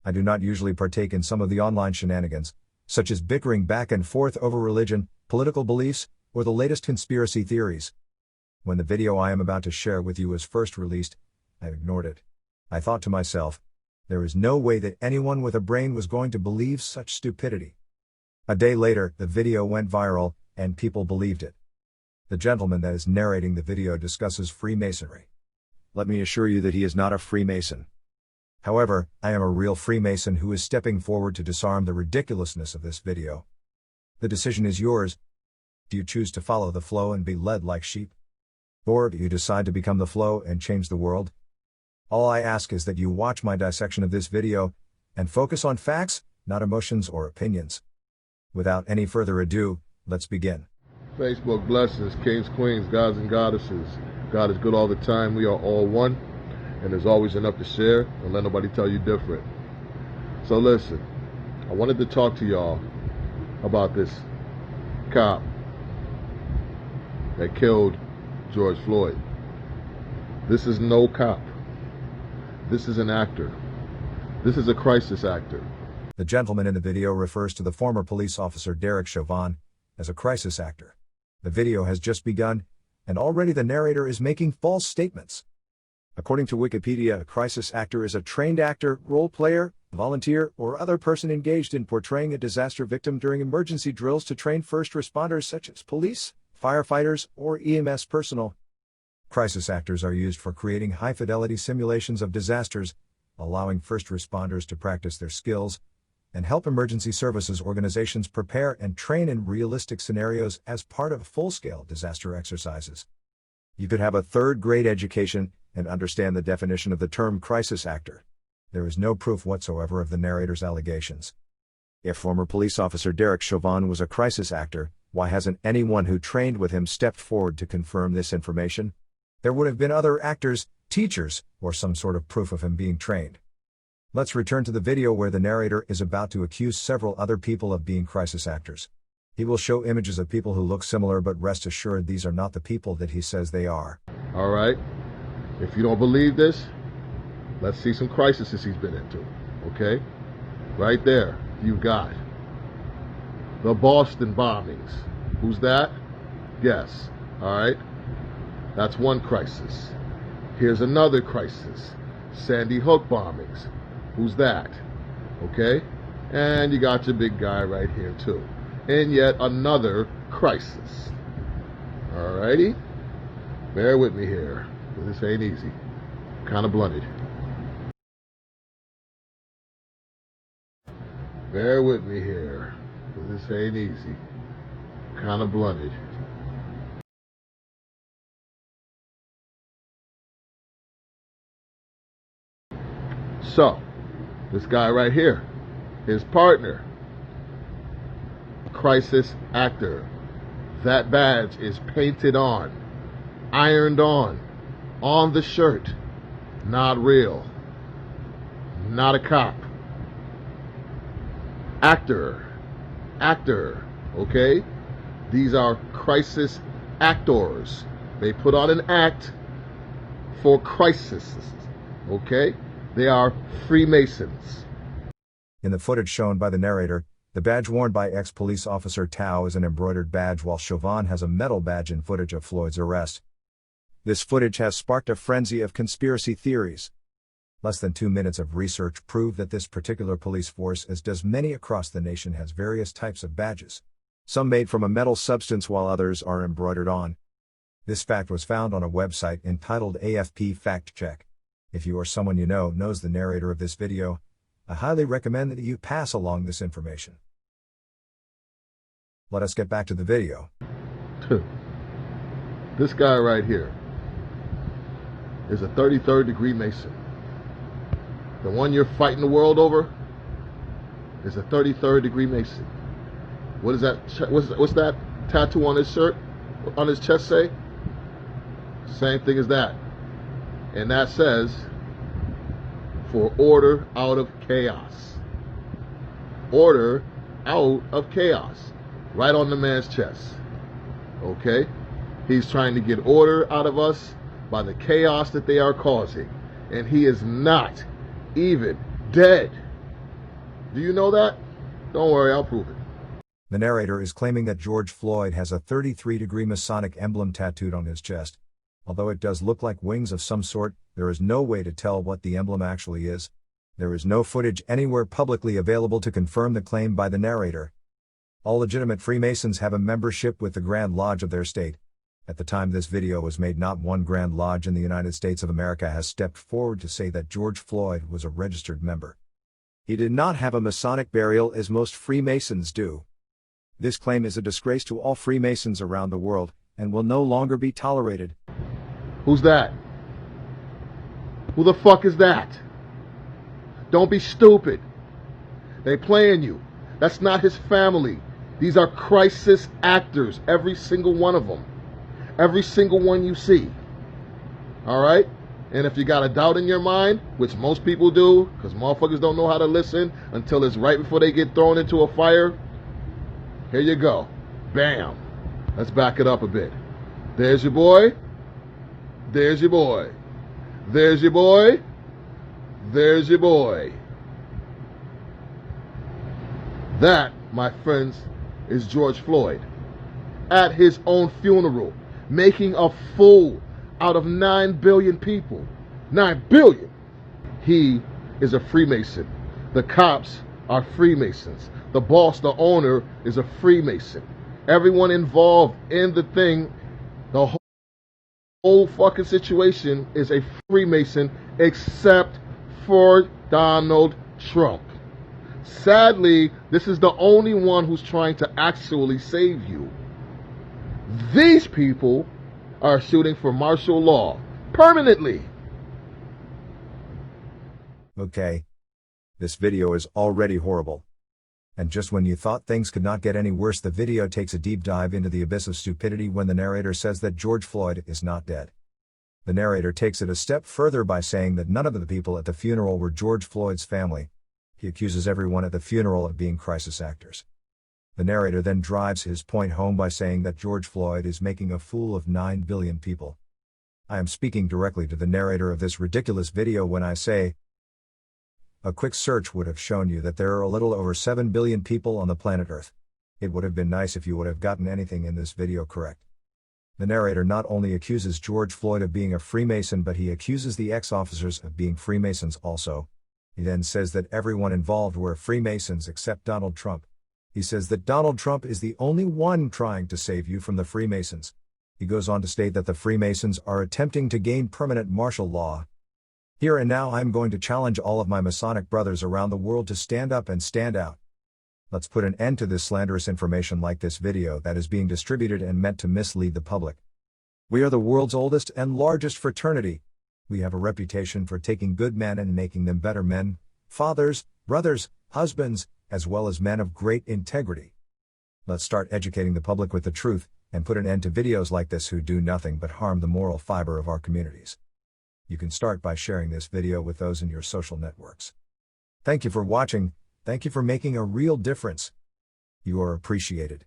I do not usually partake in some of the online shenanigans, such as bickering back and forth over religion, political beliefs, or the latest conspiracy theories. When the video I am about to share with you was first released, I ignored it. I thought to myself, there is no way that anyone with a brain was going to believe such stupidity. A day later, the video went viral, and people believed it. The gentleman that is narrating the video discusses Freemasonry. Let me assure you that he is not a Freemason. However, I am a real Freemason who is stepping forward to disarm the ridiculousness of this video. The decision is yours. Do you choose to follow the flow and be led like sheep? Or do you decide to become the flow and change the world? All I ask is that you watch my dissection of this video, and focus on facts, not emotions or opinions. Without any further ado, let's begin. Facebook blessings, kings, queens, gods and goddesses. God is good all the time. We are all one, and there's always enough to share, and let nobody tell you different. So listen, I wanted to talk to y'all about this cop that killed George Floyd. This is no cop. This is an actor. This is a crisis actor. The gentleman in the video refers to the former police officer Derek Chauvin as a crisis actor. The video has just begun, and already the narrator is making false statements. According to Wikipedia, a crisis actor is a trained actor, role player, volunteer, or other person engaged in portraying a disaster victim during emergency drills to train first responders such as police, firefighters, or EMS personnel. Crisis actors are used for creating high-fidelity simulations of disasters, allowing first responders to practice their skills, and help emergency services organizations prepare and train in realistic scenarios as part of full-scale disaster exercises. You could have a third-grade education and understand the definition of the term crisis actor. There is no proof whatsoever of the narrator's allegations. If former police officer Derek Chauvin was a crisis actor, why hasn't anyone who trained with him stepped forward to confirm this information? There would have been other actors, teachers, or some sort of proof of him being trained. Let's return to the video where the narrator is about to accuse several other people of being crisis actors. He will show images of people who look similar, but rest assured these are not the people that he says they are. All right. If you don't believe this, let's see some crises he's been into. Okay? Right there, you got the Boston bombings. Who's that? Guess. All right? That's one crisis. Here's another crisis. Sandy Hook bombings. Who's that? Okay? And you got your big guy right here too. And yet another crisis. Alrighty? Bear with me here. This ain't easy. Kind of blunted. Bear with me here. This ain't easy. Kind of blunted. So, this guy right here, his partner, crisis actor. That badge is painted on, ironed on the shirt. Not real. Not a cop. Actor, okay? These are crisis actors. They put on an act for crisis, okay? They are Freemasons. In the footage shown by the narrator, the badge worn by ex-police officer Tao is an embroidered badge, while Chauvin has a metal badge in footage of Floyd's arrest. This footage has sparked a frenzy of conspiracy theories. Less than 2 minutes of research prove that this particular police force, as does many across the nation, has various types of badges. Some made from a metal substance while others are embroidered on. This fact was found on a website entitled AFP Fact Check. If you or someone you know knows the narrator of this video, I highly recommend that you pass along this information. Let us get back to the video. This guy right here is a 33rd degree Mason. The one you're fighting the world over is a 33rd degree Mason. What is that? What's that tattoo on his shirt, on his chest say? Same thing as that. And that says, for order out of chaos. Order out of chaos. Right on the man's chest. Okay? He's trying to get order out of us by the chaos that they are causing. And he is not even dead. Do you know that? Don't worry, I'll prove it. The narrator is claiming that George Floyd has a 33-degree Masonic emblem tattooed on his chest. Although it does look like wings of some sort, there is no way to tell what the emblem actually is. There is no footage anywhere publicly available to confirm the claim by the narrator. All legitimate Freemasons have a membership with the Grand Lodge of their state. At the time this video was made, not one Grand Lodge in the United States of America has stepped forward to say that George Floyd was a registered member. He did not have a Masonic burial as most Freemasons do. This claim is a disgrace to all Freemasons around the world, and will no longer be tolerated. Who's that? Who the fuck is that? Don't be stupid. They playing you. That's not his family. These are crisis actors, every single one of them. Every single one you see. Alright? And if you got a doubt in your mind, which most people do, because motherfuckers don't know how to listen until it's right before they get thrown into a fire, here you go. Bam. Let's back it up a bit. There's your boy. There's your boy. There's your boy. There's your boy. That, my friends, is George Floyd. At his own funeral, making a fool out of 9 billion people. 9 billion! He is a Freemason. The cops are Freemasons. The boss, the owner, is a Freemason. Everyone involved in the thing, the whole fucking situation is a Freemason, except for Donald Trump. Sadly, this is the only one who's trying to actually save you. These people are shooting for martial law permanently. Okay. This video is already horrible. And just when you thought things could not get any worse, the video takes a deep dive into the abyss of stupidity when the narrator says that George Floyd is not dead. The narrator takes it a step further by saying that none of the people at the funeral were George Floyd's family. He accuses everyone at the funeral of being crisis actors. The narrator then drives his point home by saying that George Floyd is making a fool of 9 billion people. I am speaking directly to the narrator of this ridiculous video when I say, a quick search would have shown you that there are a little over 7 billion people on the planet Earth. It would have been nice if you would have gotten anything in this video correct. The narrator not only accuses George Floyd of being a Freemason, but he accuses the ex-officers of being Freemasons also. He then says that everyone involved were Freemasons except Donald Trump. He says that Donald Trump is the only one trying to save you from the Freemasons. He goes on to state that the Freemasons are attempting to gain permanent martial law. Here and now I am going to challenge all of my Masonic brothers around the world to stand up and stand out. Let's put an end to this slanderous information like this video that is being distributed and meant to mislead the public. We are the world's oldest and largest fraternity. We have a reputation for taking good men and making them better men, fathers, brothers, husbands, as well as men of great integrity. Let's start educating the public with the truth, and put an end to videos like this who do nothing but harm the moral fiber of our communities. You can start by sharing this video with those in your social networks. Thank you for watching. Thank you for making a real difference. You are appreciated.